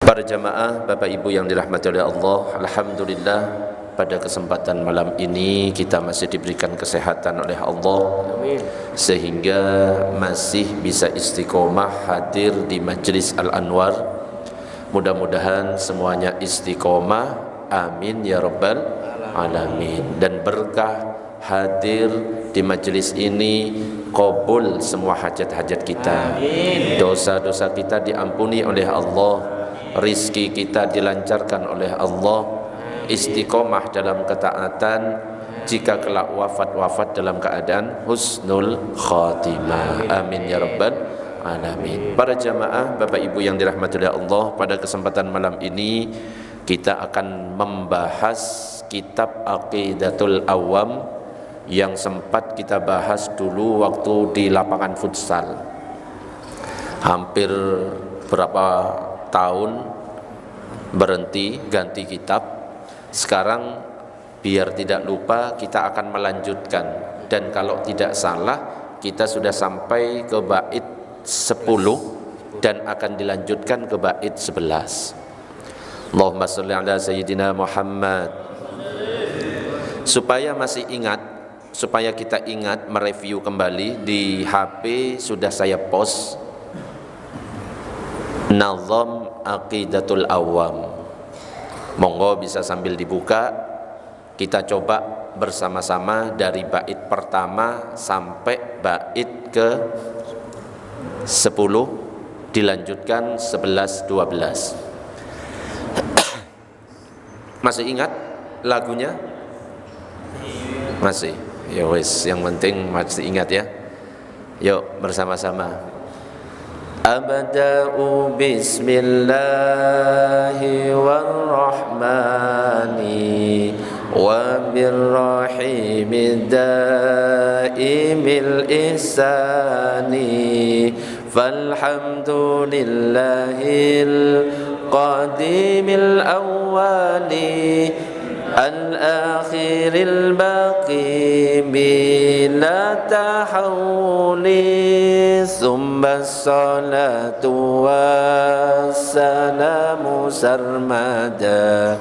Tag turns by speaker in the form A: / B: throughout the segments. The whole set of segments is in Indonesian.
A: Para jamaah, Bapak Ibu yang dirahmati oleh Allah, alhamdulillah pada kesempatan malam ini kita masih diberikan kesehatan oleh Allah. Amin. Sehingga masih bisa istiqomah hadir di Majlis Al-Anwar. Mudah-mudahan semuanya istiqomah, amin ya rabbal alamin. Dan berkah hadir di majlis ini, qabul semua hajat-hajat kita. Dosa-dosa kita diampuni oleh Allah, rizki kita dilancarkan oleh Allah, istiqomah dalam ketaatan, jika kelak wafat dalam keadaan husnul khatimah, amin ya rabbal alamin. Para jamaah, Bapak Ibu yang dirahmati oleh Allah, pada kesempatan malam ini kita akan membahas kitab Aqidatul Awam yang sempat kita bahas dulu waktu di lapangan futsal. Hampir berapa tahun berhenti, ganti kitab. Sekarang biar tidak lupa kita akan melanjutkan, dan kalau tidak salah kita sudah sampai ke bait 10 dan akan dilanjutkan ke bait 11. Allahumma sholli ala sayyidina Muhammad. Supaya kita ingat mereview kembali, di HP sudah saya post Nazam Aqidatul Awam. Monggo bisa sambil dibuka, kita coba bersama-sama dari bait pertama sampai bait ke 10, dilanjutkan 11, 12. Masih ingat lagunya? Masih? Ya wis, yang penting masih ingat ya. Yuk bersama-sama. Abda'u bismillahi warrahmani wa birrahimi daimil ihsani falhamdulillahil qadimil awwali al-akhiril baqi bila tahawuli summa salatu wassalamu sarmada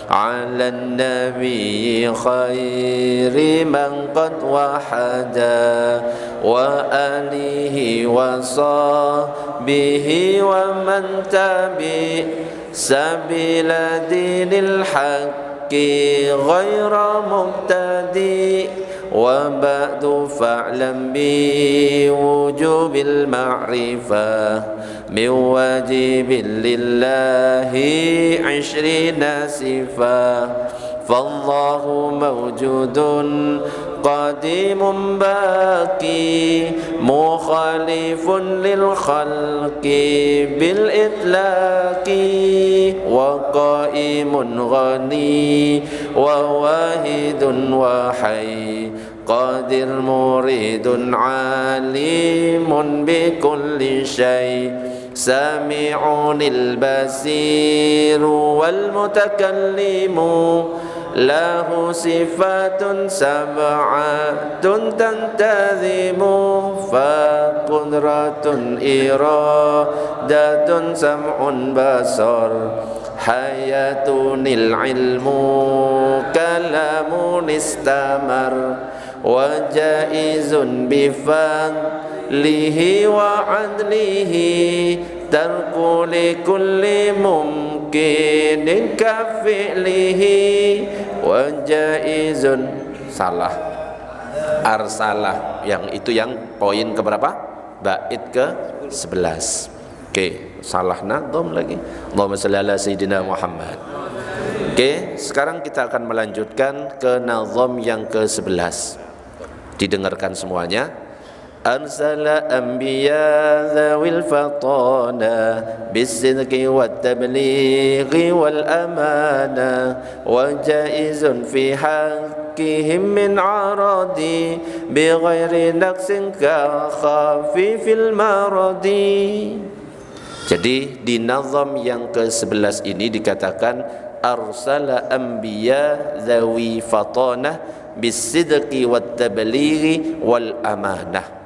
A: ala nabi khairi man qad wahada wa alihi wa sahbihi wa man tabi sabila dinil haq غير مبتدئ وبعد فاعلم بوجوب المعرفة من واجب لله 20 صفة فالله موجود قديم باقي مخالف للخلق بالإطلاق وقائم غني وواحد وحي قادر مريد عالم بكل شيء سامع البصير والمتكلم له صفات سبعة تنتظم فقدرة إرادة سمع بصر حياة العلم كلام استمر وجائز بفضله وعدله ترك لكل ممكن كفعله وجائز salah arsalah, yang itu yang poin keberapa? Bait ke 11. Oke, salah nadom lagi. Allahumma shalli ala sayyidina Muhammad. Oke, sekarang kita akan melanjutkan ke nazam yang ke 11. Didengarkan semuanya. Arsala anbiya zawil fatana bisidqi wat tablighi wal amana wa jaizun fi haqqihim min aradi bighairi naqsin ka khafifil maradi. Jadi di nazam yang ke-11 ini dikatakan arsala anbiya zawi fatana bisidqi wat tablighi wal amanah.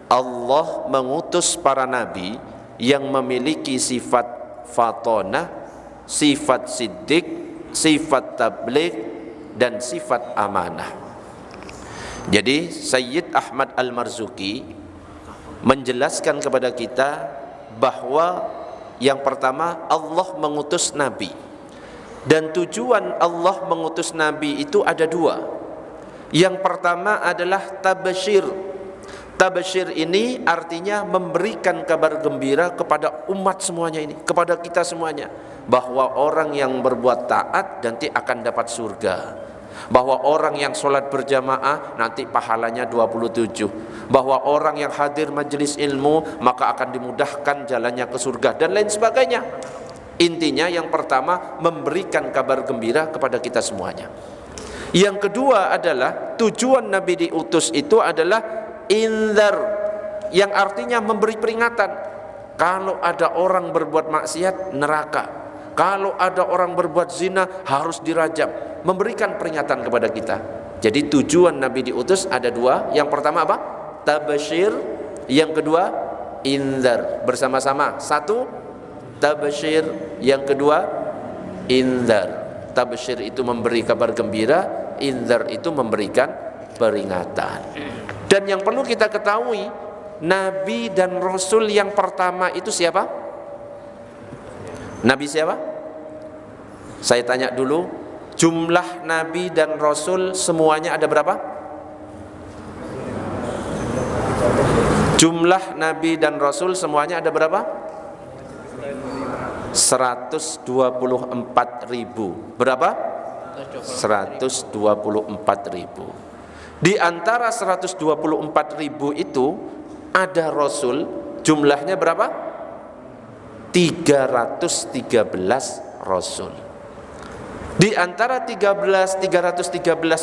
A: Allah mengutus para nabi yang memiliki sifat fatonah, sifat siddiq, sifat tabligh, dan sifat amanah. Jadi Sayyid Ahmad Al-Marzuki menjelaskan kepada kita bahwa yang pertama, Allah mengutus Nabi, dan tujuan Allah mengutus Nabi itu ada dua. Yang pertama adalah tabasyir. Tabasyir ini artinya memberikan kabar gembira kepada umat semuanya ini, kepada kita semuanya, bahwa orang yang berbuat taat nanti akan dapat surga, bahwa orang yang sholat berjamaah nanti pahalanya 27, bahwa orang yang hadir majelis ilmu maka akan dimudahkan jalannya ke surga, dan lain sebagainya. Intinya yang pertama memberikan kabar gembira kepada kita semuanya. Yang kedua adalah tujuan Nabi diutus itu adalah inzar, yang artinya memberi peringatan. Kalau ada orang berbuat maksiat, neraka. Kalau ada orang berbuat zina, harus dirajam. Memberikan peringatan kepada kita. Jadi tujuan Nabi diutus ada dua. Yang pertama apa? Tabasyir. Yang kedua inzar. Bersama-sama. Satu, tabasyir. Yang kedua inzar. Tabasyir itu memberi kabar gembira, inzar itu memberikan peringatan. Dan yang perlu kita ketahui, Nabi dan Rasul yang pertama itu siapa? Nabi siapa? Saya tanya dulu, jumlah Nabi dan Rasul semuanya ada berapa? Jumlah Nabi dan Rasul semuanya ada berapa? 124.000. Berapa? 124.000. Di antara 124.000 itu ada Rasul, jumlahnya berapa? 313 Rasul. Di antara 313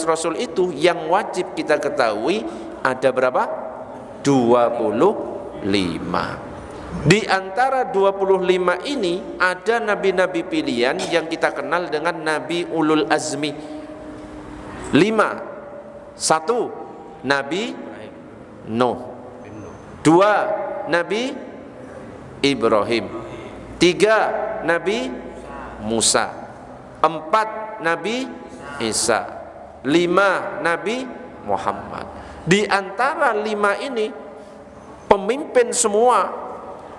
A: Rasul itu yang wajib kita ketahui ada berapa? 25. Di antara 25 ini ada nabi-nabi pilihan yang kita kenal dengan Nabi Ulul Azmi. 5. 1. Nabi Nuh. 2. Nabi Ibrahim. 3. Nabi Musa. 4. Nabi Isa. 5. Nabi Muhammad. Di antara 5 ini pemimpin semua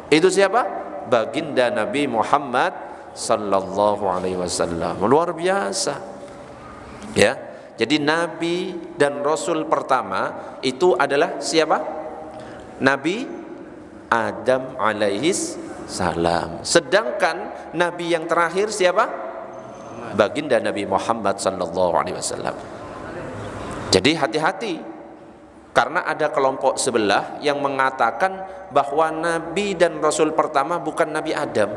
A: itu siapa? Baginda Nabi Muhammad sallallahu alaihi wasallam. Luar biasa. Ya. Jadi Nabi dan Rasul pertama itu adalah siapa? Nabi Adam alaihis salam. Sedangkan Nabi yang terakhir siapa? Baginda Nabi Muhammad sallallahu alaihi wasallam. Jadi hati-hati, karena ada kelompok sebelah yang mengatakan bahwa Nabi dan Rasul pertama bukan Nabi Adam,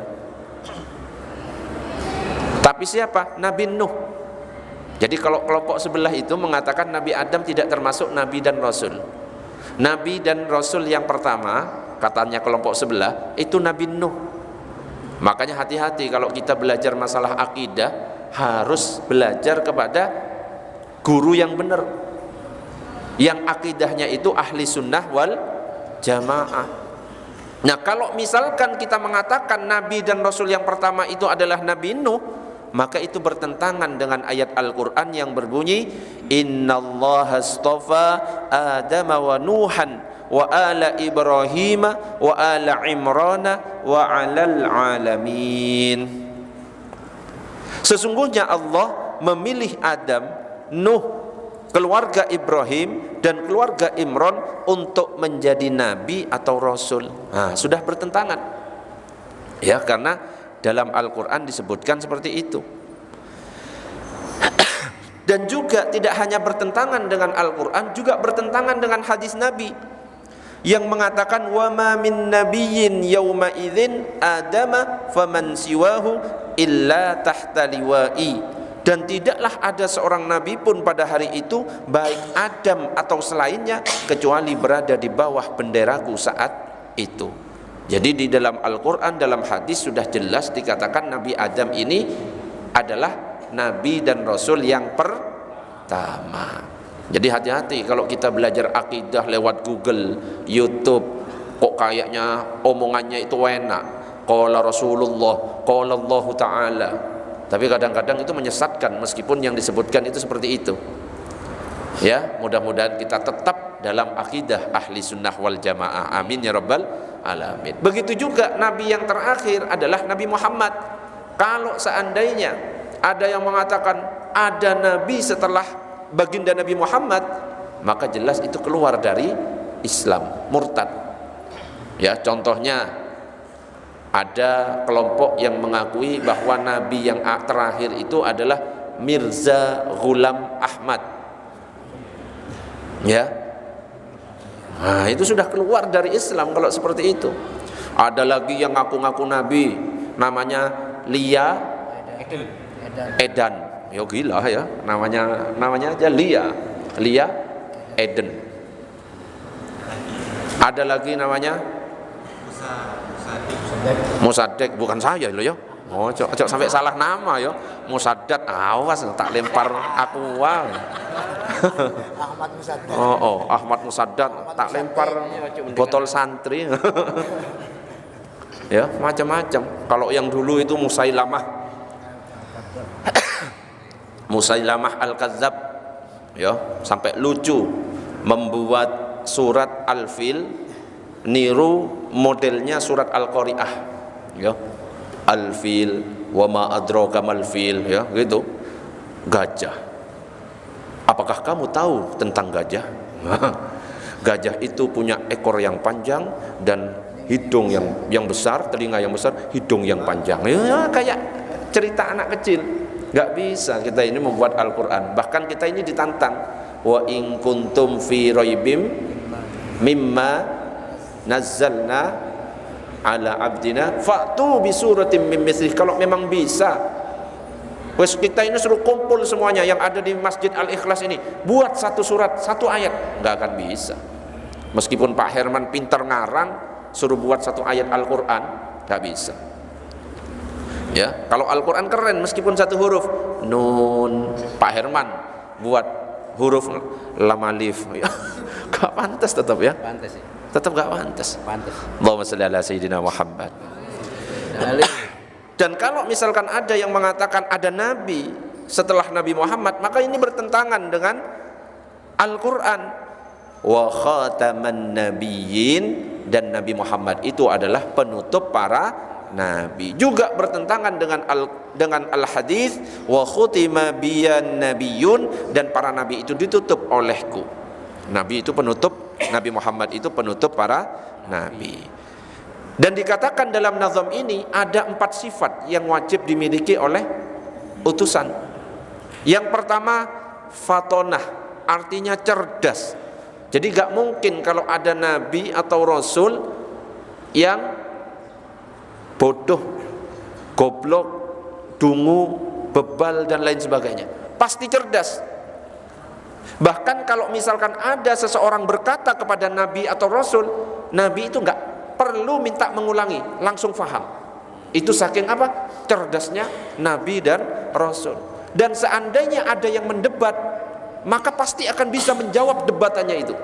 A: tapi siapa? Nabi Nuh. Jadi kalau kelompok sebelah itu mengatakan Nabi Adam tidak termasuk Nabi dan Rasul. Nabi dan Rasul yang pertama, katanya kelompok sebelah, itu Nabi Nuh. Makanya hati-hati kalau kita belajar masalah akidah, harus belajar kepada guru yang benar, yang akidahnya itu ahli sunnah wal jamaah. Nah kalau misalkan kita mengatakan Nabi dan Rasul yang pertama itu adalah Nabi Nuh, maka itu bertentangan dengan ayat Al-Quran yang berbunyi innallaha astafa Adama wa Nuhan wa ala Ibrahim wa ala Imrana wa alal alamin. Sesungguhnya Allah memilih Adam, Nuh, keluarga Ibrahim dan keluarga Imran untuk menjadi nabi atau rasul. Nah, sudah bertentangan. Ya, karena dalam Al-Quran disebutkan seperti itu. Dan juga tidak hanya bertentangan dengan Al-Quran, juga bertentangan dengan hadis Nabi yang mengatakan wa ma min nabiyyin yauma idzin adama faman siwahu illa tahta liwa'i. Dan tidaklah ada seorang nabi pun pada hari itu, baik Adam atau selainnya, kecuali berada di bawah benderaku saat itu. Jadi di dalam Al-Quran, dalam hadis sudah jelas dikatakan Nabi Adam ini adalah Nabi dan Rasul yang pertama. Jadi hati-hati kalau kita belajar akidah lewat Google, YouTube, kok kayaknya omongannya itu enak. qala Rasulullah, qala Allah Ta'ala. Tapi kadang-kadang itu menyesatkan meskipun yang disebutkan itu seperti itu. Ya, mudah-mudahan kita tetap dalam akidah ahli sunnah wal jamaah. Amin ya rabbal alamin. Begitu juga nabi yang terakhir adalah Nabi Muhammad. Kalau seandainya ada yang mengatakan ada nabi setelah baginda Nabi Muhammad, maka jelas itu keluar dari Islam, murtad. Ya, contohnya ada kelompok yang mengakui bahwa nabi yang terakhir itu adalah Mirza Ghulam Ahmad. Ya. Nah, itu sudah keluar dari Islam kalau seperti itu. Ada lagi yang ngaku-ngaku nabi, namanya Lia Edan. Ya gila ya, namanya aja Lia Eden. Ada lagi namanya Musaddiq, bukan saya loh ya. Oh, cok sampai salah nama ya. Musaddad, awas tak lempar aku wah.
B: Ahmad Musaddad.
A: Ahmad Musaddad tak lempar botol santri. Ya, macam-macam. Kalau yang dulu itu Musailamah Al-Kadzab, ya, sampai lucu membuat surat Al-Fil niru modelnya surat Al-Qari'ah, ya. Al-Fil wa ma adraka mal fil, ya, gitu. Gajah. Apakah kamu tahu tentang gajah? Gajah itu punya ekor yang panjang dan hidung yang besar, telinga yang besar, hidung yang panjang. Ya, kayak cerita anak kecil. Enggak bisa kita ini membuat Al-Qur'an. Bahkan kita ini ditantang, wa in kuntum fi raibim mimma nazzalna ala abdina fa'tu bi suratin min mithlih. Kalau memang bisa, wes kita ini suruh kumpul semuanya yang ada di Masjid Al-Ikhlas ini, buat satu surat, satu ayat. Enggak akan bisa. Meskipun Pak Herman pintar ngarang, suruh buat satu ayat Al-Qur'an, enggak bisa. Ya, kalau Al-Qur'an keren meskipun satu huruf. Nun, Pak Herman buat huruf lam alif. Enggak pantas tetap ya.
B: Pantas ya.
A: Tetap gak pantas.
B: Allahumma
A: sholli ala sayyidina Muhammad. Dan kalau misalkan ada yang mengatakan ada nabi setelah Nabi Muhammad, maka ini bertentangan dengan Al-Qur'an. Wa khataman nabiyyin, dan Nabi Muhammad itu adalah penutup para nabi. Juga bertentangan dengan al-hadis wa khutima biyan nabiyyun, dan para nabi itu ditutup olehku. Nabi itu penutup, Nabi Muhammad itu penutup para nabi. Dan dikatakan dalam nazam ini ada 4 sifat yang wajib dimiliki oleh utusan. Yang pertama, fatonah, artinya cerdas. Jadi gak mungkin kalau ada nabi atau rasul yang bodoh, goblok, dungu, bebal dan lain sebagainya. Pasti cerdas. Bahkan kalau misalkan ada seseorang berkata kepada nabi atau rasul, nabi itu enggak perlu minta mengulangi, langsung faham. Itu saking apa? Cerdasnya nabi dan rasul. Dan seandainya ada yang mendebat, maka pasti akan bisa menjawab debatannya itu.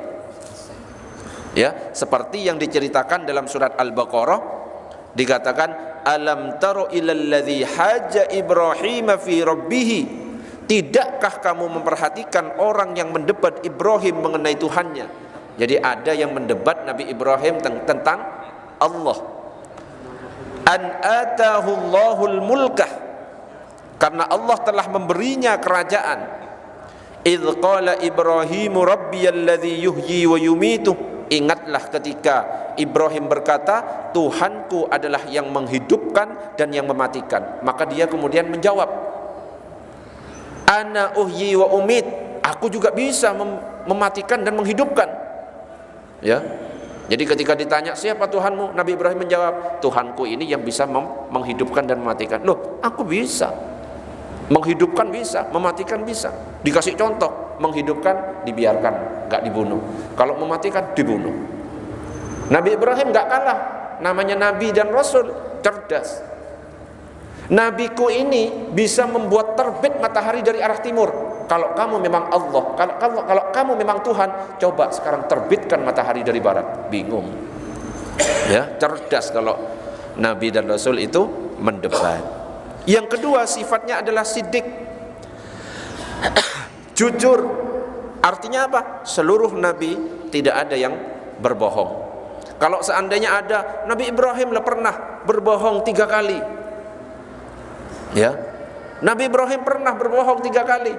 A: Ya, seperti yang diceritakan dalam surat Al-Baqarah, dikatakan alam taro ilal ladzi haja Ibrahim fi rabbih. Tidakkah kamu memperhatikan orang yang mendebat Ibrahim mengenai Tuhannya? Jadi ada yang mendebat Nabi Ibrahim tentang Allah. An atahullahul mulkah, karena Allah telah memberinya kerajaan. Idz qala Ibrahimu rabbiyalladzi yuhyi wa yumitu. Ingatlah ketika Ibrahim berkata, Tuhanku adalah yang menghidupkan dan yang mematikan. Maka dia kemudian menjawab, ana uhyi wa umit, aku juga bisa mematikan dan menghidupkan. Ya. Jadi ketika ditanya siapa Tuhanmu, Nabi Ibrahim menjawab, Tuhanku ini yang bisa menghidupkan dan mematikan. Loh, aku bisa. Menghidupkan bisa, mematikan bisa. Dikasih contoh, menghidupkan dibiarkan, enggak dibunuh. Kalau mematikan dibunuh. Nabi Ibrahim enggak kalah, namanya nabi dan rasul, cerdas. Nabiku ini bisa membuat terbit matahari dari arah timur. Kalau kamu memang Allah, kalau kamu memang Tuhan, coba sekarang terbitkan matahari dari barat. Bingung. Ya, cerdas kalau Nabi dan Rasul itu mendebat. Yang kedua sifatnya adalah sidik, jujur. Artinya apa? Seluruh Nabi tidak ada yang berbohong. Kalau seandainya ada, Nabi Ibrahim pernah berbohong 3 kali. Ya, Nabi Ibrahim pernah berbohong 3 kali.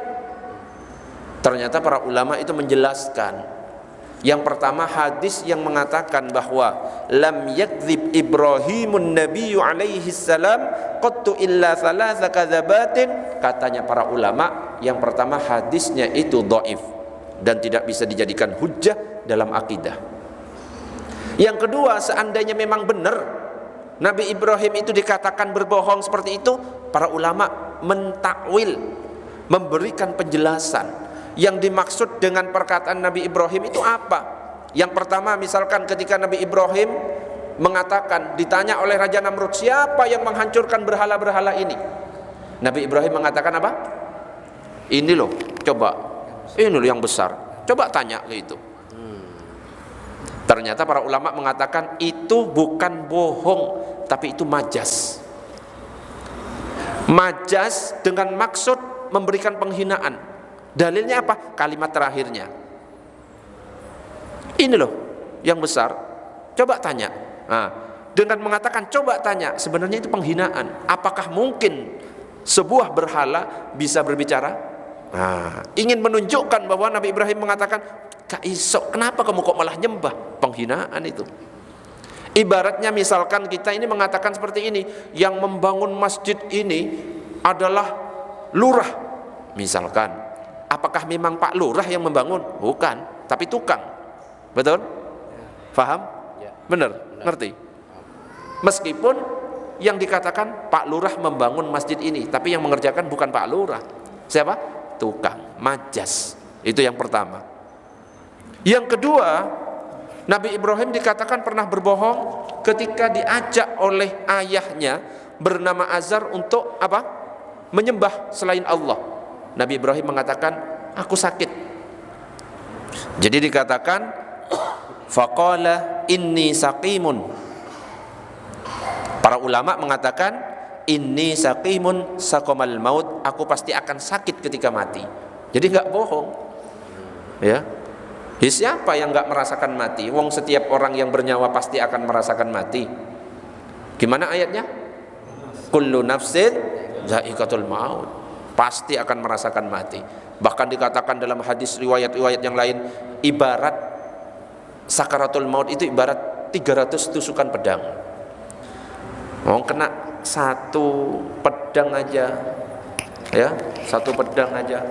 A: Ternyata para ulama itu menjelaskan. Yang pertama hadis yang mengatakan bahwa lam yakdzib Ibrahimun Nabiyyu alaihi salam qattu illa thalatha kadzabatin. Katanya para ulama, yang pertama hadisnya itu dhaif dan tidak bisa dijadikan hujjah dalam akidah. Yang kedua, seandainya memang benar Nabi Ibrahim itu dikatakan berbohong seperti itu, para ulama mentakwil, memberikan penjelasan. Yang dimaksud dengan perkataan Nabi Ibrahim itu apa? Yang pertama, misalkan ketika Nabi Ibrahim mengatakan, ditanya oleh Raja Namrud, siapa yang menghancurkan berhala-berhala ini? Nabi Ibrahim mengatakan apa? Ini loh, coba, ini loh yang besar, coba tanya ke itu. Ternyata para ulama mengatakan itu bukan bohong, tapi itu majas. Majas dengan maksud memberikan penghinaan. Dalilnya apa? Kalimat terakhirnya, ini loh yang besar, coba tanya. Nah, dengan mengatakan coba tanya, sebenarnya itu penghinaan. Apakah mungkin sebuah berhala bisa berbicara? Nah, ingin menunjukkan bahwa Nabi Ibrahim mengatakan, Kak Iso, kenapa kamu kok malah nyembah? Penghinaan itu. Ibaratnya misalkan kita ini mengatakan seperti ini, yang membangun masjid ini adalah lurah misalkan. Apakah memang Pak Lurah yang membangun? Bukan, tapi tukang. Betul? Faham? Benar? Ngerti? Meskipun yang dikatakan Pak Lurah membangun masjid ini, tapi yang mengerjakan bukan Pak Lurah. Siapa? Tukang, majas. Itu yang pertama. Yang kedua, Nabi Ibrahim dikatakan pernah berbohong ketika diajak oleh ayahnya bernama Azar untuk apa? Menyembah selain Allah. Nabi Ibrahim mengatakan, aku sakit. Jadi dikatakan, faqala inni saqimun. Para ulama mengatakan, inni saqimun saqamal maut, aku pasti akan sakit ketika mati. Jadi enggak bohong. Ya. Siapa yang enggak merasakan mati? Wong setiap orang yang bernyawa pasti akan merasakan mati. Gimana ayatnya? Kullu nafsin dha'iqatul maut. Pasti akan merasakan mati. Bahkan dikatakan dalam hadis riwayat-riwayat yang lain, ibarat sakaratul maut itu ibarat 300 tusukan pedang. Mau kena satu pedang aja, ya, satu pedang aja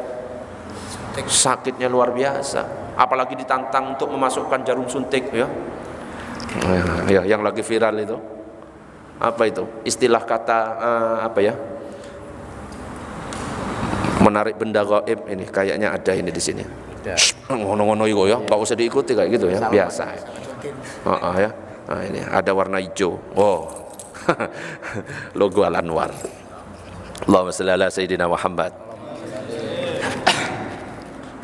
A: sakitnya luar biasa. Apalagi ditantang untuk memasukkan jarum suntik, ya. Ya, yang lagi viral itu. Apa itu? Istilah kata apa ya? Menarik benda gaib ini, kayaknya ada ini di sini. Ngono-ngono itu ya, nggak usah diikuti kayak gitu ya, biasa. Ya. Nah, ini ada warna hijau. Oh, logo Al-Anwar. Allahumma shalli ala Sayyidina Muhammad.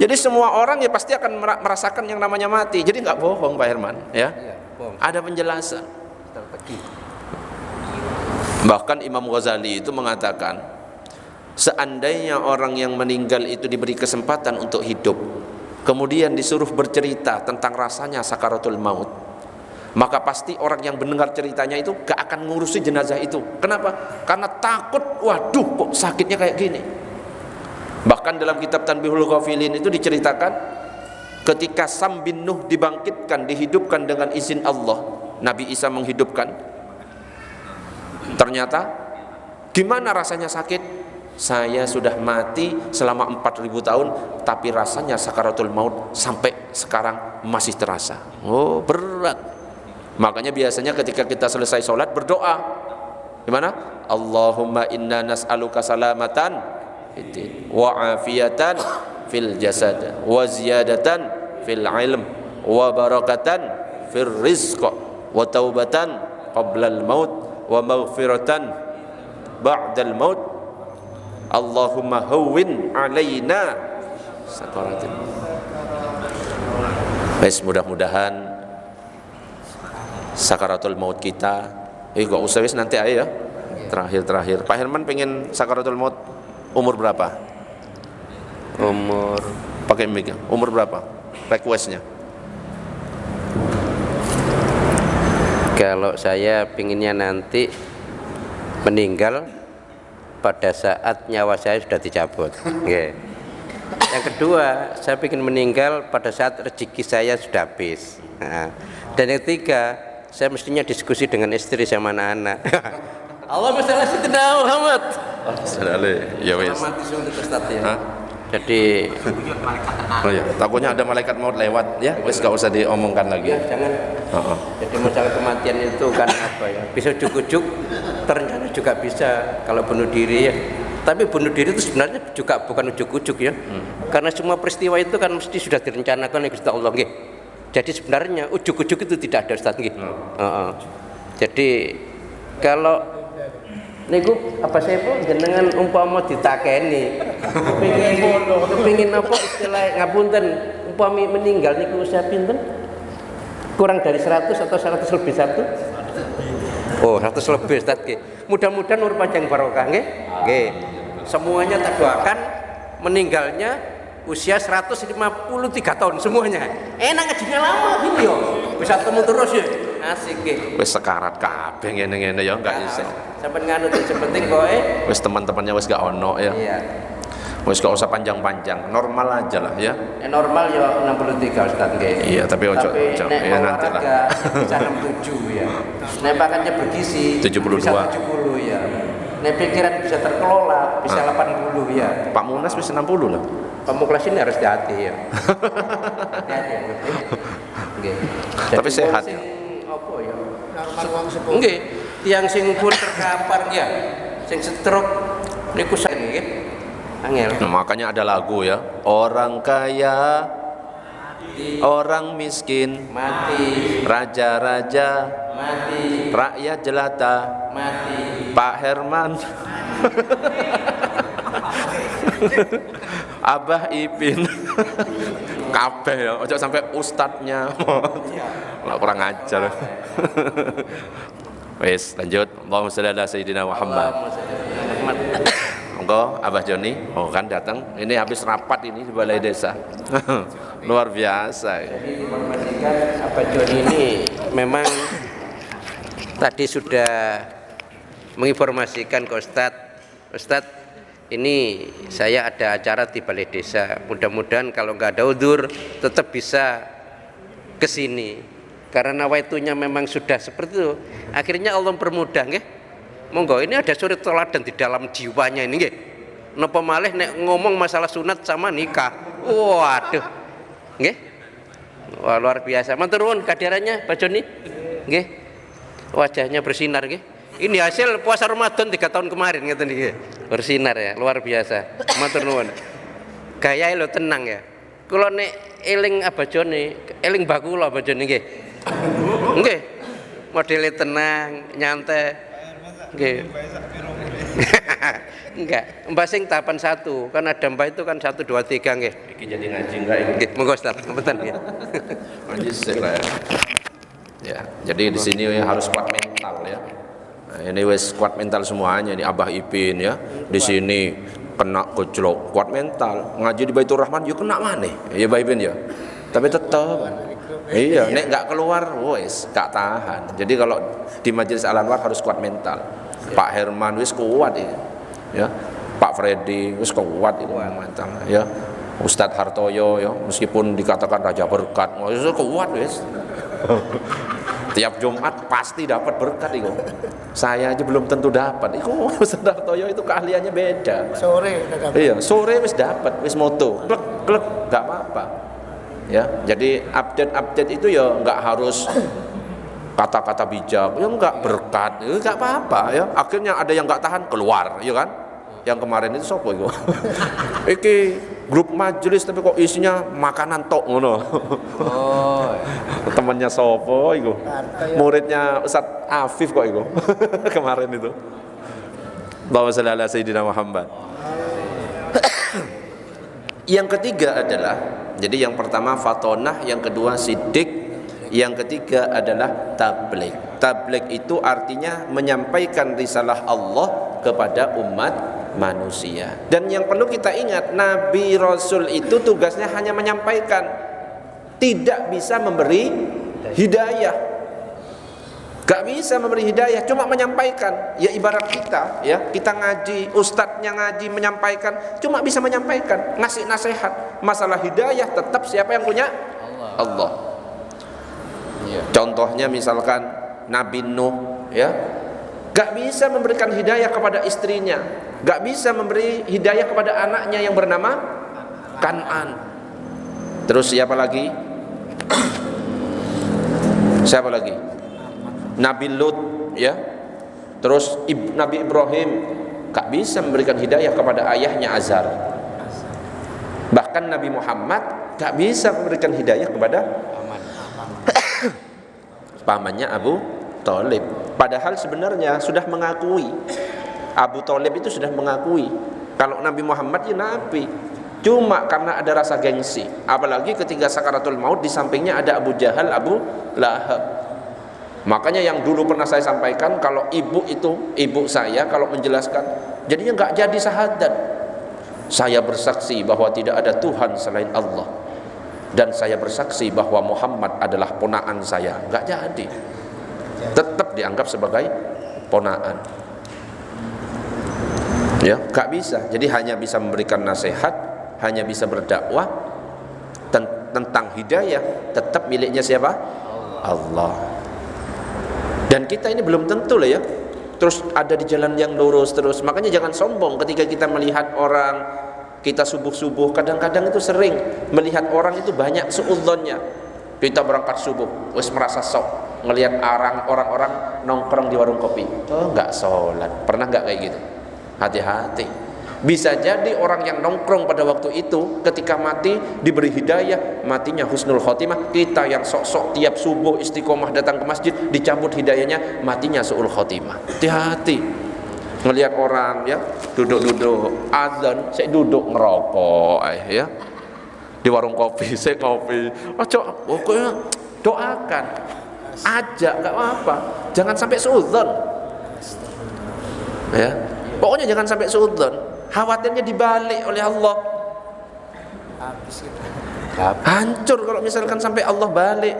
A: Jadi semua orang ya pasti akan merasakan yang namanya mati. Jadi nggak bohong Pak Herman, ya. Ada penjelasan. Bahkan Imam Ghazali itu mengatakan, seandainya orang yang meninggal itu diberi kesempatan untuk hidup, kemudian disuruh bercerita tentang rasanya sakaratul maut, maka pasti orang yang mendengar ceritanya itu gak akan ngurusi jenazah itu. Kenapa? Karena takut, waduh kok sakitnya kayak gini. Bahkan dalam kitab Tanbihul Ghafilin itu diceritakan, ketika Sam bin Nuh dibangkitkan, dihidupkan dengan izin Allah, Nabi Isa menghidupkan, ternyata gimana rasanya sakit? Saya sudah mati selama 4.000 tahun, tapi rasanya sakaratul maut sampai sekarang masih terasa. Oh, berat. Makanya biasanya ketika kita selesai sholat berdoa, gimana? Allahumma inna nas'aluka salamatan wa afiyatan fil jasad wa ziyadatan fil ilm wa barakatan fil rizq wa taubatan qabla al maut wa maghfiratan ba'da al maut. Allahumma hawwin alaina sakaratul. Mudah-mudahan sakaratul maut kita Kok usah wis nanti aja ya. Terakhir. Pak Herman pengen sakaratul maut umur berapa?
C: Umur
A: Pakai mic. Umur berapa? Requestnya.
C: kalau saya pinginnya nanti meninggal pada saat nyawa saya sudah dicabut. Nggih. Yang kedua, saya ingin meninggal pada saat rezeki saya sudah habis. Nah, dan yang ketiga, saya mestinya diskusi dengan istri sama anak-anak. Allah masalah Sayyidina Muhammad.
A: Ya wis.
C: Mati suntuk Ustaz ya.
A: Hah?
C: Jadi
A: Oh ya, takutnya ada malaikat maut lewat ya. Wis gak usah diomongkan lagi.
C: ya jangan. Jadi masalah kematian itu kan apa ya? Bisa ujuk-ujuk terencana juga bisa kalau bunuh diri ya. Tapi bunuh diri itu sebenarnya juga bukan ujuk-ujuk ya. Karena semua peristiwa itu kan mesti sudah direncanakan oleh Gusti Allah nggih. Jadi sebenarnya ujuk-ujuk itu tidak ada Ustaz nggih. Jadi kalau niku apa saya pun jenengan umpama ditakeni kepingin apa istilah ngapunten umpami meninggal niku usia pinten kurang dari 100 atau 100 lebih satu. Oh 100 lebih Ustaz nggih. Mudah-mudahan umur panjang barokah nggih. Nggih. Semuanya tak doakan meninggalnya usia 153 tahun semuanya. Enak ngajinya lama gitu yo. Bisa ketemu terus ya. Asik nggih.
A: Wis sekarat kabeh ngene-ngene ya enggak iso.
C: Sampai nganut yang penting kowe.
A: Wis teman-temannya wis gak ono ya.
C: Iya.
A: Wis gak usah panjang-panjang, normal aja lah ya.
C: Normal ya 63 Ustaz nggih.
A: Iya, tapi ojo
C: nek
A: ya nanti lah.
C: bisa 67 ya. Nek makannya bergizi
A: 72.
C: bisa 70 ya. Nek pikiran bisa terkelola bisa 80 ya.
A: Pak Munas wis 60 lah.
C: Kamu kelas ini harus hati-hati ya. Hati-hati ya. Nggih.
A: Tapi
C: Jadi
A: sehat
C: wong
A: ya.
C: sing apa ya?
B: Normal wong sepuh.
C: Nggih, tiang sing pun terkapar ya. Sing stroke niku saya nggih. Angel.
A: Nah, makanya ada lagu ya. Orang kaya, orang miskin,
C: Mati,
A: raja-raja,
C: mati,
A: rakyat jelata,
C: mati.
A: Pak Herman, Abah Ipin, kabeh ya. Ojo sampai ustadznya, lah kurang ajar. Wes lanjut. Allahumma shalli ala sayyidina Muhammad. Monggo Abah Joni, kan datang. Ini habis rapat ini di balai desa. Luar biasa.
C: Jadi informasikan Abah Joni ini memang tadi sudah menginformasikan ke Ustadz, ini saya ada acara di balai desa. Mudah-mudahan kalau nggak ada udzur tetap bisa ke sini. Karena waitunya memang sudah seperti itu. Akhirnya Allah permudah nggih. Monggo ini ada suri teladan di dalam jiwanya ini nggih. Napa malih nek ngomong masalah sunat sama nikah. Waduh. Nggih. Wah, luar biasa. Matur nuwun kehadirannya Pak Joni. Nggih. Wajahnya bersinar nggih. Ini hasil puasa Ramadan 3 tahun kemarin ngeten nggih. Bersinar ya, luar biasa. Matur nuwun. Gayae lho tenang ya. Kula nek eling Abah Joni, eling mbah kula Abah Joni nggih. Nggih. Modele tenang, nyantai. Nggih. Enggak, mbah sing tahapan 1. Kan ada mbah itu kan 1 2 3 nggih.
A: Iki jadi ngaji enggak ini?
C: Nggih, monggo Ustaz, punten nggih.
A: Ngaji sik lah ya. Ya, jadi di sini harus kuat mental ya. Nah, ini wes kuat mental semuanya ini Abah Ipin ya. Di sini kena gojlok, kuat mental. Ngaji di Baitur Rahman yo kena maneh. Ya Abah Ipin ya. Tapi tetap iya, nek nggak keluar wes gak tahan. Jadi kalau di Majelis Al Anwar harus kuat mental. Pak Herman wis kuat ya. Ya. Pak Freddy wis kuat itu mental ya. Ustadz Hartoyo ya, meskipun dikatakan raja berkat, wis kuat wis. Tiap Jumat pasti dapat berkat itu. Saya aja belum tentu dapat. Iku Ustaz Hartoyo itu keahliannya beda.
B: Sore udah dapat.
A: Iya, sore wis dapat, wis moto. Klek klek enggak apa-apa. Ya, jadi update itu ya enggak harus kata-kata bijak. Ya enggak berkat, ya enggak apa-apa ya. Akhirnya ada yang enggak tahan keluar, ya kan? Yang kemarin itu sopo iku? Iki grup majelis tapi kok isinya makanan tok ngono.
C: Oh.
A: Temannya sopo iku? Muridnya Ustadz Afif kok iku. Kemarin itu. Allahumma shalli ala sayyidina Muhammad. Yang ketiga adalah, jadi yang pertama fatonah, yang kedua sidik, yang ketiga adalah tabligh. Tabligh itu artinya menyampaikan risalah Allah kepada umat manusia. Dan yang perlu kita ingat, Nabi Rasul itu tugasnya hanya menyampaikan, tidak bisa memberi hidayah. Gak bisa memberi hidayah, cuma menyampaikan. Ya ibarat kita, ya, kita ngaji, ustadznya ngaji menyampaikan, cuma bisa menyampaikan, ngasih nasihat. Masalah hidayah tetap siapa yang punya? Allah. Contohnya misalkan Nabi Nuh, ya, gak bisa memberikan hidayah kepada istrinya, gak bisa memberi hidayah kepada anaknya yang bernama Kan'an. Terus siapa lagi? Siapa lagi? Nabi Lut, ya. Terus Nabi Ibrahim gak bisa memberikan hidayah kepada ayahnya Azar. Bahkan Nabi Muhammad gak bisa memberikan hidayah kepada pamannya Abu Thalib. Padahal sebenarnya sudah mengakui, Abu Thalib itu sudah mengakui kalau Nabi Muhammad ya Nabi, cuma karena ada rasa gengsi. Apalagi ketika sakaratul maut, di sampingnya ada Abu Jahal, Abu Lahab. Makanya yang dulu pernah saya sampaikan, kalau ibu itu, ibu saya kalau menjelaskan, jadinya nggak jadi syahadat. Saya bersaksi bahwa tidak ada Tuhan selain Allah, dan saya bersaksi bahwa Muhammad adalah ponaan saya. Nggak jadi, tetap dianggap sebagai ponaan. Ya, nggak bisa. Jadi hanya bisa memberikan nasihat, hanya bisa berdakwah tentang hidayah, tetap miliknya siapa? Allah. Dan kita ini belum tentu lah ya, terus ada di jalan yang lurus terus. Makanya jangan sombong ketika kita melihat orang, kita subuh-subuh, kadang-kadang itu sering melihat orang itu banyak suudzonnya. Kita berangkat subuh, wis merasa sok ngelihat orang-orang nongkrong di warung kopi, oh nggak sholat. Pernah nggak kayak gitu? Hati-hati, bisa jadi orang yang nongkrong pada waktu itu ketika mati diberi hidayah, matinya husnul khotimah. Kita yang sok-sok tiap subuh istiqomah datang ke masjid, dicabut hidayahnya, matinya su'ul khotimah. Hati-hati ngelihat orang ya duduk-duduk azan, saya duduk ngerokok ya di warung kopi, saya kopi. Pokoknya doakan, ajak, nggak apa-apa, jangan sampai suudzon ya. Pokoknya jangan sampai suudzon, khawatirnya dibalik oleh Allah. Hancur kalau misalkan sampai Allah balik.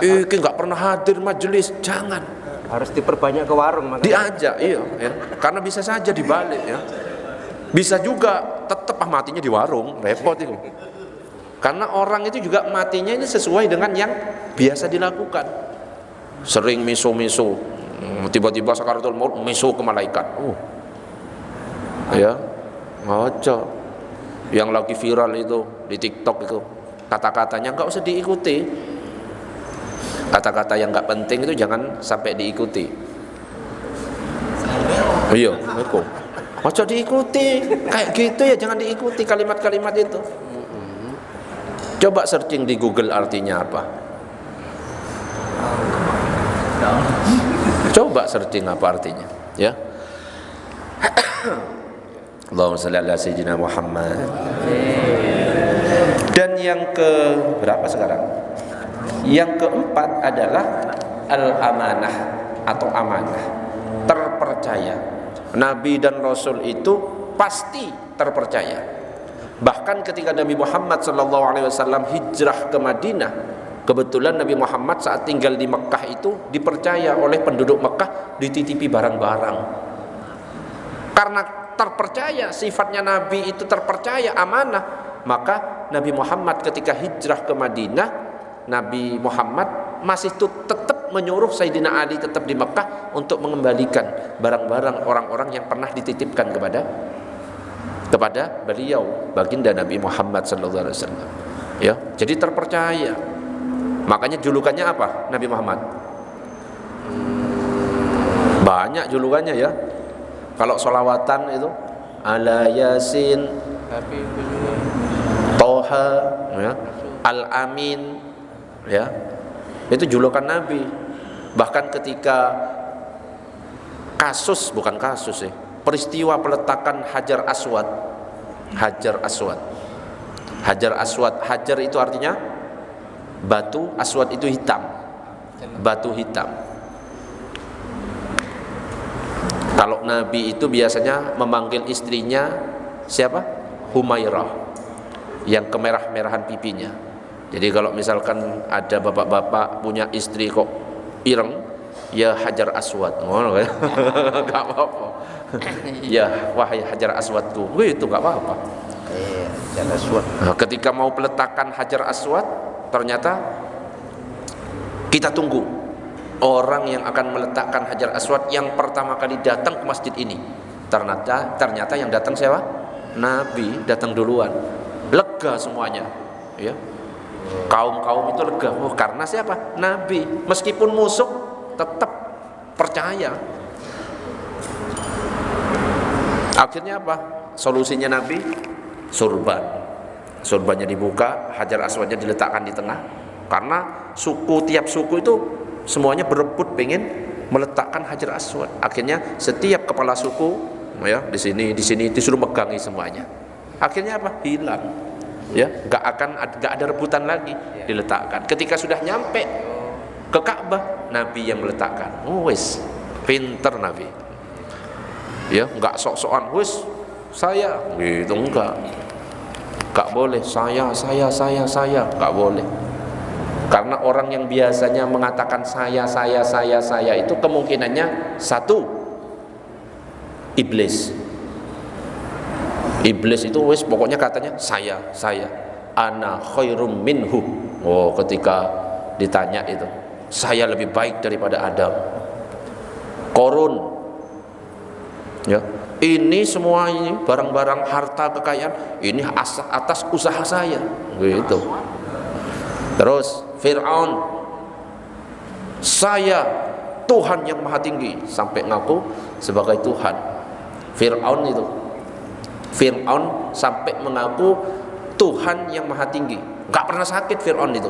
A: Nggak pernah hadir majelis, jangan.
C: Harus diperbanyak ke warung makanya.
A: Diajak, iya ya. Karena bisa saja dibalik ya. Bisa juga tetap matinya di warung, repot itu. Karena orang itu juga matinya ini sesuai dengan yang biasa dilakukan. Sering miso-miso, tiba-tiba sakaratul maut miso ke malaikat. Ya, ngaco. Yang lagi viral itu di TikTok itu, kata-katanya nggak usah diikuti. Kata-kata yang nggak penting itu jangan sampai diikuti. Iya, betul. Ngaco diikuti, kayak gitu ya jangan diikuti kalimat-kalimat itu. Coba searching di Google artinya apa. Coba searching apa artinya, ya. Allahumma shalli ala sayyidina Muhammad. Dan yang ke berapa sekarang? Yang keempat adalah al-amanah atau amanah, terpercaya. Nabi dan Rasul itu pasti terpercaya. Bahkan ketika Nabi Muhammad SAW hijrah ke Madinah, kebetulan Nabi Muhammad saat tinggal di Mekah itu dipercaya oleh penduduk Mekah dititipi barang-barang. Karena terpercaya, sifatnya Nabi itu terpercaya, amanah, maka Nabi Muhammad ketika hijrah ke Madinah, Nabi Muhammad masih tetap menyuruh Sayyidina Ali tetap di Mekah untuk mengembalikan barang-barang orang-orang yang pernah dititipkan kepada beliau, baginda Nabi Muhammad SAW. Ya, jadi terpercaya. Makanya julukannya apa Nabi Muhammad? Banyak julukannya ya. Kalau sholawatan itu ala Yasin, Toha, ya, Al-Amin, ya, itu julukan Nabi. Bahkan ketika peristiwa peletakan Hajar Aswad, Hajar itu artinya batu, Aswad itu hitam, batu hitam. Kalau Nabi itu biasanya memanggil istrinya siapa? Humairah, yang kemerah-merahan pipinya. Jadi kalau misalkan ada bapak-bapak punya istri kok ireng, ya Hajar Aswad, ngono kan? Enggak apa-apa. Ya wahai Hajar Aswadku, itu enggak apa-apa.
C: Hajar Aswad.
A: Nah, ketika mau meletakkan Hajar Aswad, ternyata kita tunggu orang yang akan meletakkan Hajar Aswad yang pertama kali datang ke masjid ini. Ternyata yang datang siapa? Nabi datang duluan. Lega semuanya, ya. Kaum-kaum itu lega. Oh, karena siapa? Nabi. Meskipun musuh tetap percaya. Akhirnya apa? Solusinya Nabi? Surban. Surbannya dibuka, Hajar Aswadnya diletakkan di tengah. Karena tiap suku itu semuanya berebut pengen meletakkan Hajar Aswad. Akhirnya setiap kepala suku, ya, di sini disuruh megangi semuanya. Akhirnya apa? Hilang. Ya, enggak ada rebutan lagi, diletakkan. Ketika sudah nyampe ke Ka'bah, Nabi yang meletakkan. Oh, wis, pinter Nabi. Ya, enggak sok-sokan, wis saya gitu, enggak boleh saya, enggak boleh. Karena orang yang biasanya mengatakan saya itu kemungkinannya satu, iblis itu wis pokoknya katanya saya ana khairum minhu. Oh, ketika ditanya itu, saya lebih baik daripada Adam. Korun, ya, ini semua ini barang-barang harta kekayaan ini atas usaha saya, gitu. Terus Fir'aun, saya Tuhan yang maha tinggi, sampai ngaku sebagai Tuhan. Fir'aun sampai mengaku Tuhan yang maha tinggi. Gak pernah sakit Fir'aun itu.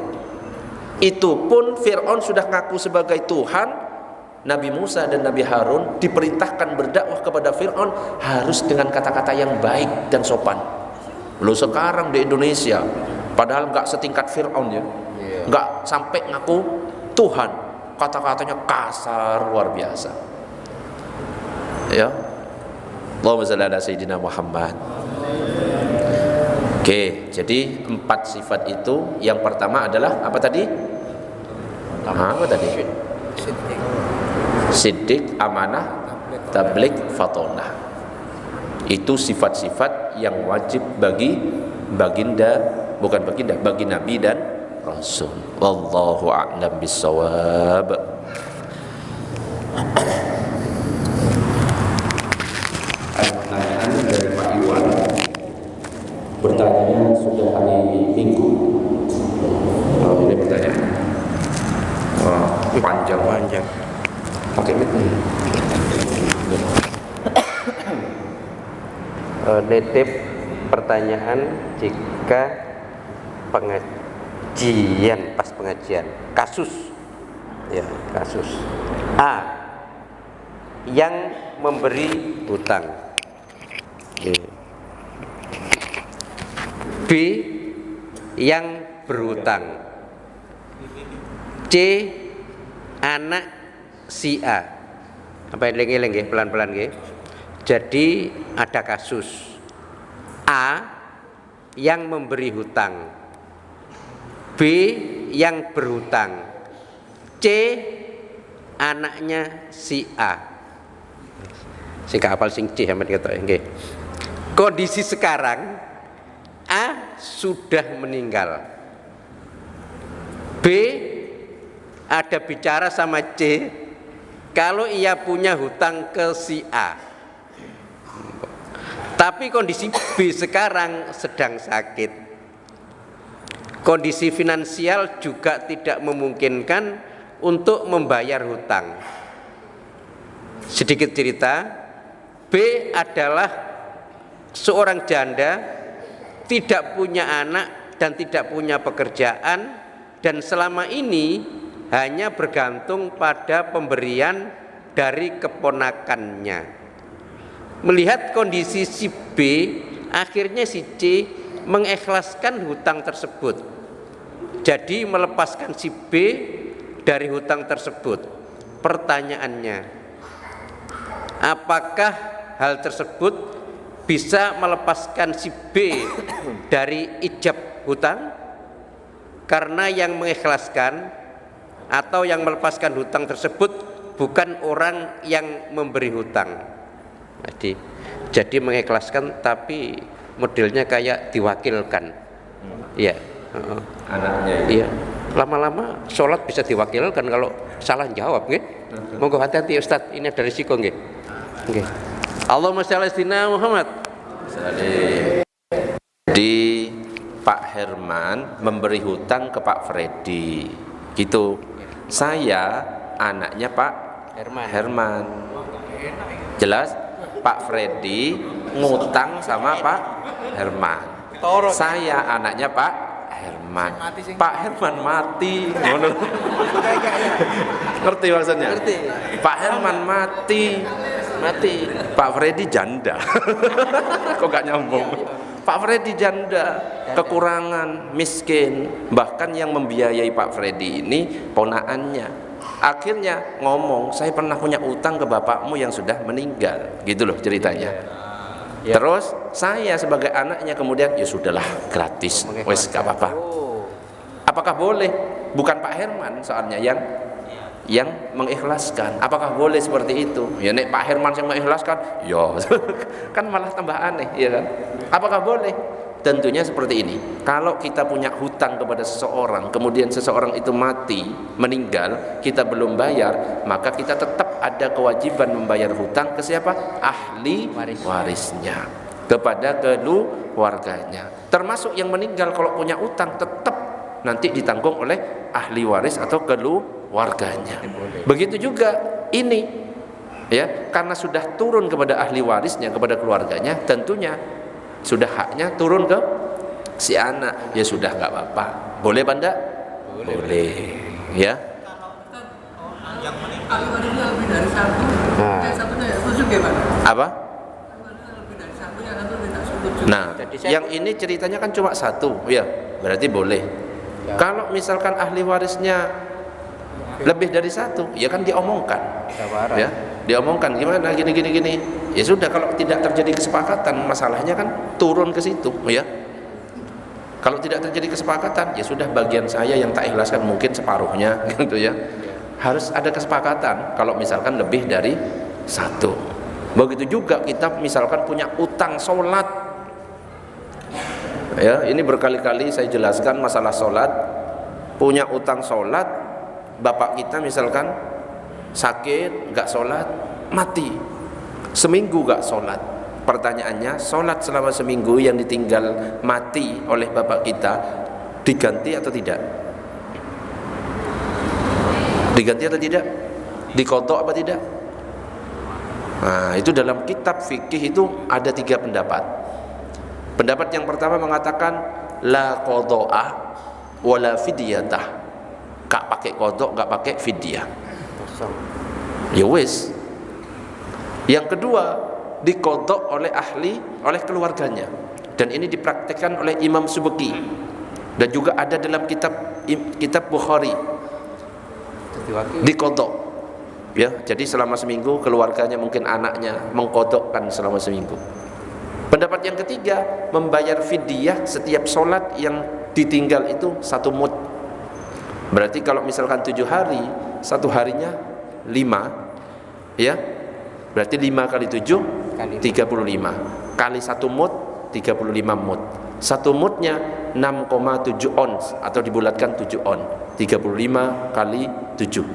A: Itu pun Fir'aun sudah ngaku sebagai Tuhan. Nabi Musa dan Nabi Harun diperintahkan berdakwah kepada Fir'aun harus dengan kata-kata yang baik dan sopan. Lo sekarang di Indonesia, padahal gak setingkat Fir'aun, ya, gak sampai ngaku Tuhan, kata-katanya kasar luar biasa, ya. Allahumma shalli ala sayyidina Muhammad. Oke, jadi 4 sifat itu. Yang pertama adalah apa tadi? Siddiq, amanah, tabligh, fatonah. Itu sifat-sifat yang wajib bagi Nabi dan Rasul. Wallahu a'lam bissawab. Pertanyaan dari Pak Iwan. Bertanya sudah hari Minggu. Oh, ini pertanyaan. Panjang. Pakai mic.
C: Nitip pertanyaan jika pengajian kasus A yang memberi hutang, B yang berhutang, C anak si A. Apa eling-eling nggih, pelan-pelan nggih. Jadi ada kasus A yang memberi hutang, B yang berhutang, C anaknya si A. Sing hafal sing C sampeyan ketok nggih. Kondisi sekarang A sudah meninggal, B ada bicara sama C kalau ia punya hutang ke si A. Tapi kondisi B sekarang sedang sakit. Kondisi finansial juga tidak memungkinkan untuk membayar hutang. Sedikit cerita, B adalah seorang janda, tidak punya anak dan tidak punya pekerjaan, dan selama ini hanya bergantung pada pemberian dari keponakannya. Melihat kondisi si B, akhirnya si C mengikhlaskan hutang tersebut. Jadi melepaskan si B dari hutang tersebut. Pertanyaannya, apakah hal tersebut bisa melepaskan si B dari ijab hutang karena yang mengikhlaskan atau yang melepaskan hutang tersebut bukan orang yang memberi hutang. Jadi mengikhlaskan tapi modelnya kayak diwakilkan. Iya.
A: Anaknya itu.
C: Iya. Lama-lama sholat bisa diwakilkan kalau salah jawab, nggih. Monggo hati-hati Ustaz, ini ada risiko nggih. Nggih. Allahumma shalli ala Muhammad.
A: Di Pak Herman memberi hutang ke Pak Freddy. Gitu. Saya anaknya Pak Herman. Jelas? Pak Freddy ngutang sama Pak Herman. Saya anaknya Pak Herman. Pak Herman mati. Ngerti maksudnya?
C: Ngerti.
A: Pak Herman mati. Pak Freddy janda. Kok gak nyambung? Pak Freddy janda, kekurangan, miskin. Bahkan yang membiayai Pak Freddy ini ponaannya. Akhirnya ngomong, saya pernah punya utang ke bapakmu yang sudah meninggal. Gitu loh ceritanya. Terus saya sebagai anaknya kemudian ya sudahlah, gratis, wes gak apa-apa. Apakah boleh? Bukan Pak Herman soalnya yang mengikhlaskan. Apakah boleh seperti itu? Ya nek Pak Herman yang mengikhlaskan, ya kan malah tambah aneh, ya kan? Apakah boleh? Tentunya seperti ini. Kalau kita punya hutang kepada seseorang, kemudian seseorang itu mati, meninggal, kita belum bayar, maka kita tetap ada kewajiban membayar hutang ke siapa? Ahli warisnya, kepada keluarganya. Termasuk yang meninggal kalau punya hutang tetap nanti ditanggung oleh ahli waris atau keluarganya. Begitu juga ini, ya, karena sudah turun kepada ahli warisnya, kepada keluarganya, tentunya sudah haknya turun ke si anak. Ya sudah, nggak apa-apa. Boleh apa enggak? Boleh. Ya.
D: Yang meninggal warisnya lebih dari satu, yang satu tidak setuju gimana?
A: Apa?
D: Lebih dari satu, yang satu tidak setuju.
A: Nah, yang ini ceritanya kan cuma satu, ya, berarti boleh. Kalau misalkan ahli warisnya lebih dari satu, ya kan diomongkan, ya, diomongkan gimana gini. Ya sudah, kalau tidak terjadi kesepakatan, masalahnya kan turun ke situ, ya. Kalau tidak terjadi kesepakatan, ya sudah, bagian saya yang tak ikhlaskan mungkin separuhnya, gitu ya. Harus ada kesepakatan. Kalau misalkan lebih dari satu, begitu juga kita misalkan punya utang sholat. Ya, ini berkali-kali saya jelaskan masalah sholat. Punya utang sholat, bapak kita misalkan sakit, nggak sholat, mati, seminggu nggak sholat. Pertanyaannya, sholat selama seminggu yang ditinggal mati oleh bapak kita diganti atau tidak? Diganti atau tidak? Diqadha apa tidak? Nah, itu dalam kitab fikih itu ada 3 pendapat. Pendapat yang pertama mengatakan la qadha'ah wala fidyatah. Gak pakai qadha, gak pakai fidyah. Ya wis. Yang kedua, diqadha oleh ahli, oleh keluarganya. Dan ini dipraktikkan oleh Imam Subki. Dan juga ada dalam kitab Bukhari. Diqadha. Ya, jadi selama seminggu keluarganya, mungkin anaknya mengqadhakan selama seminggu. Pendapat yang ketiga, membayar fidyah setiap sholat yang ditinggal itu 1 mud. Berarti kalau misalkan 7 hari, 1 harinya 5, ya, berarti 5 kali 7 35, kali 1 mud 35 mud. 1 mudnya 6,7 ons atau dibulatkan 7 on. 35 kali 7.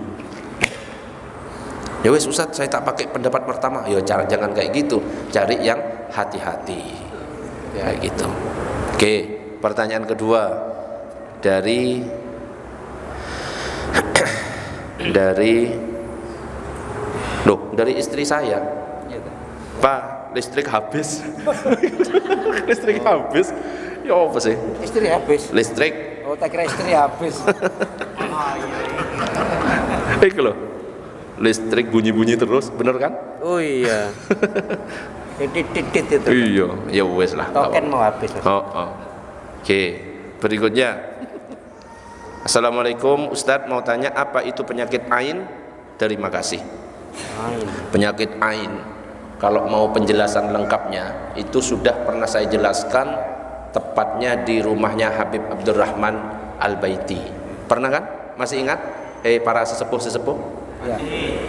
A: Ya wes Ustaz, saya tak pakai pendapat pertama. Ya jangan kayak gitu, cari yang hati-hati, kayak gitu. Oke, pertanyaan kedua dari istri saya. Pak, listrik habis. Listrik habis. Ya apa sih?
B: Istri habis.
A: Listrik.
B: Oh, tak kira istri habis.
A: Itu loh. Listrik bunyi-bunyi terus, bener kan?
B: Oh iya. Titit itu.
A: Iya, ya wes lah.
B: Token mau habis.
A: Oh. Oke, berikutnya. Assalamualaikum Ustadz, mau tanya apa itu penyakit ain? Terima kasih. Penyakit ain. kalau mau penjelasan lengkapnya itu sudah pernah saya jelaskan, tepatnya di rumahnya Habib Abdurrahman Al-Baiti. Pernah kan? Masih ingat? Para sesepuh-sesepuh?
B: Ya.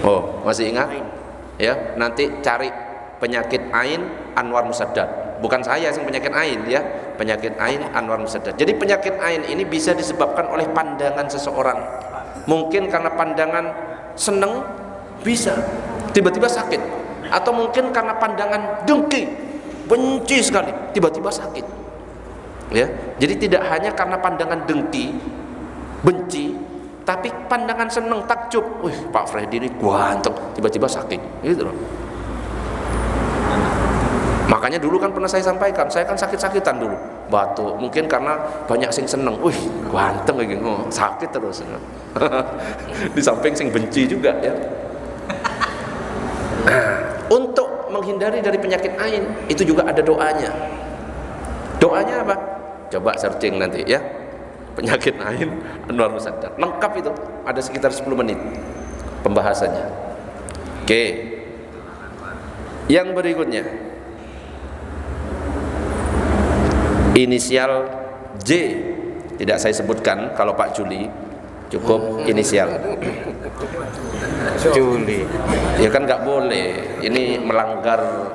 A: Oh, masih ingat? Ya, nanti cari penyakit ain Anwar Musaddad. Bukan saya yang penyakit ain ya, penyakit ain Anwar Musaddad. Jadi penyakit ain ini bisa disebabkan oleh pandangan seseorang. Mungkin karena pandangan seneng bisa tiba-tiba sakit. Atau mungkin karena pandangan dengki, benci sekali, tiba-tiba sakit. Ya, jadi tidak hanya karena pandangan dengki, benci, tapi pandangan seneng, takjub. Wih, Pak Freddy ini ganteng, tiba-tiba sakit. Gitu loh. Makanya dulu kan pernah saya sampaikan, saya kan sakit-sakitan dulu, batuk. Mungkin karena banyak sing seneng, wih, ganteng lagi, sakit terus. Di samping sing benci juga ya. Untuk menghindari dari penyakit ain itu juga ada doanya. Doanya apa? Coba searching nanti ya. Penyakit ain Anwar Musaddad. Lengkap itu, ada sekitar 10 menit pembahasannya. Oke. Yang berikutnya. Inisial J. Tidak saya sebutkan, kalau Pak Juli cukup inisial.
B: Juli.
A: Ya kan nggak boleh, ini melanggar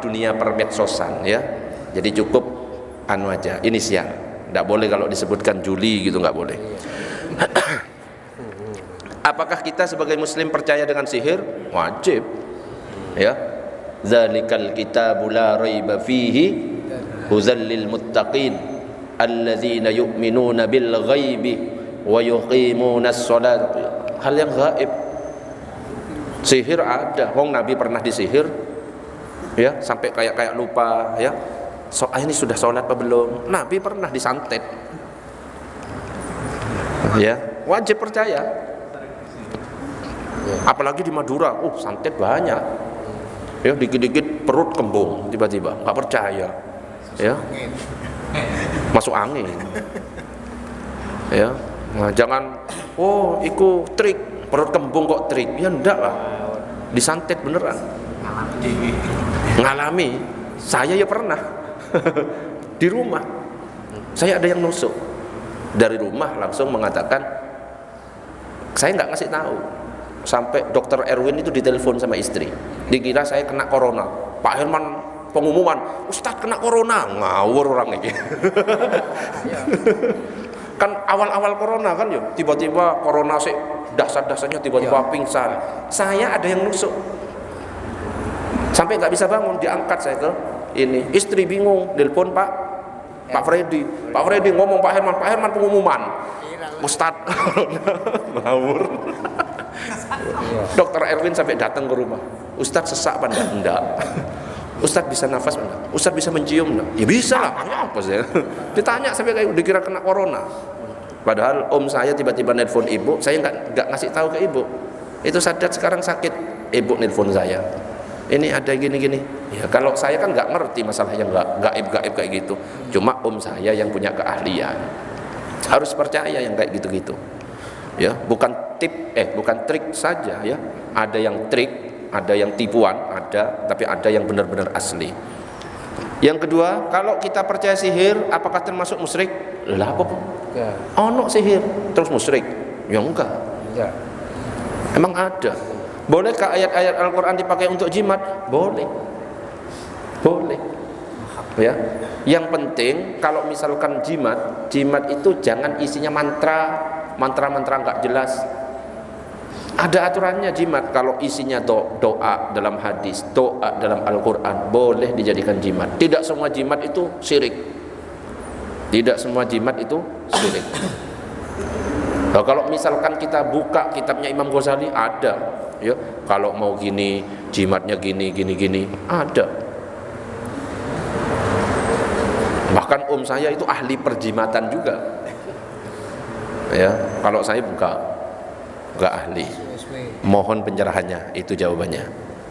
A: dunia permedsosan ya. Jadi cukup anu aja, inisial. Nggak boleh kalau disebutkan Juli gitu, nggak boleh. Apakah kita sebagai muslim percaya dengan sihir? Wajib ya. Dzalikal kitabu la raiba fihi hudzal lil muttaqin alladzina yu'minuna bil ghaibi wa yuqimunas shalat. Hal yang gaib. Sihir ada, wong Nabi pernah disihir ya, sampai kayak lupa ya. Ini sudah sholat apa belum? Nabi pernah disantet. Ya, wajib percaya. Apalagi di Madura, santet banyak. Ya, dikit-dikit perut kembung tiba-tiba, nggak percaya. Ya. Masuk angin. Ya. Nah, jangan iku trik, perut kembung kok trik. Ya enggak lah. Disantet beneran. Ngalami. Saya ya pernah. Di rumah. Saya ada yang nusuk. Dari rumah langsung mengatakan, saya nggak ngasih tahu. Sampai dokter Erwin itu ditelepon sama istri. Dikira saya kena corona. Pak Herman pengumuman, Ustadz kena corona. Ngawur orang ini. Kan awal-awal corona kan ya, tiba-tiba corona sih dahsyat-dahsyatnya tiba-tiba pingsan. Saya ada yang nusuk. Sampai nggak bisa bangun, diangkat saya ke ini. Istri bingung, telepon Pak Freddy. Pak Freddy ngomong Pak Herman pengumuman. Ustadz ngawur. Dokter Erwin sampai datang ke rumah. Ustadz sesak apa enggak? Enggak. Ustadz bisa nafas enggak? Ustadz bisa mencium enggak? Ya bisa lah, apa sih? Ditanya sampai kayak dikira kena corona. Padahal om saya tiba-tiba nelpon ibu, saya enggak ngasih tahu ke ibu. Itu Sadat sekarang sakit, ibu nelpon saya. Ini ada gini-gini. Ya kalau saya kan enggak ngerti masalah yang gaib-gaib kayak gitu. Cuma om saya yang punya keahlian. Harus percaya yang kayak gitu-gitu. Ya, bukan trik saja ya. Ada yang trik, ada yang tipuan, tapi ada yang benar-benar asli. Yang kedua, kalau kita percaya sihir, apakah termasuk musyrik? Lah apa? Ono sihir terus musyrik? Ya enggak.
B: Ya.
A: Emang ada. Bolehkah ayat-ayat Al-Qur'an dipakai untuk jimat? Boleh. Boleh. Ya. Yang penting kalau misalkan jimat itu jangan isinya mantra enggak jelas. Ada aturannya jimat. Kalau isinya doa dalam hadis, doa dalam Al-Quran, boleh dijadikan jimat. Tidak semua jimat itu syirik. Tidak semua jimat itu syirik. Nah, kalau misalkan kita buka kitabnya Imam Ghazali, ada ya. Kalau mau gini, jimatnya gini, ada. Bahkan om saya itu ahli perjimatan juga. Ya, kalau saya enggak ahli. Mohon pencerahannya, itu jawabannya.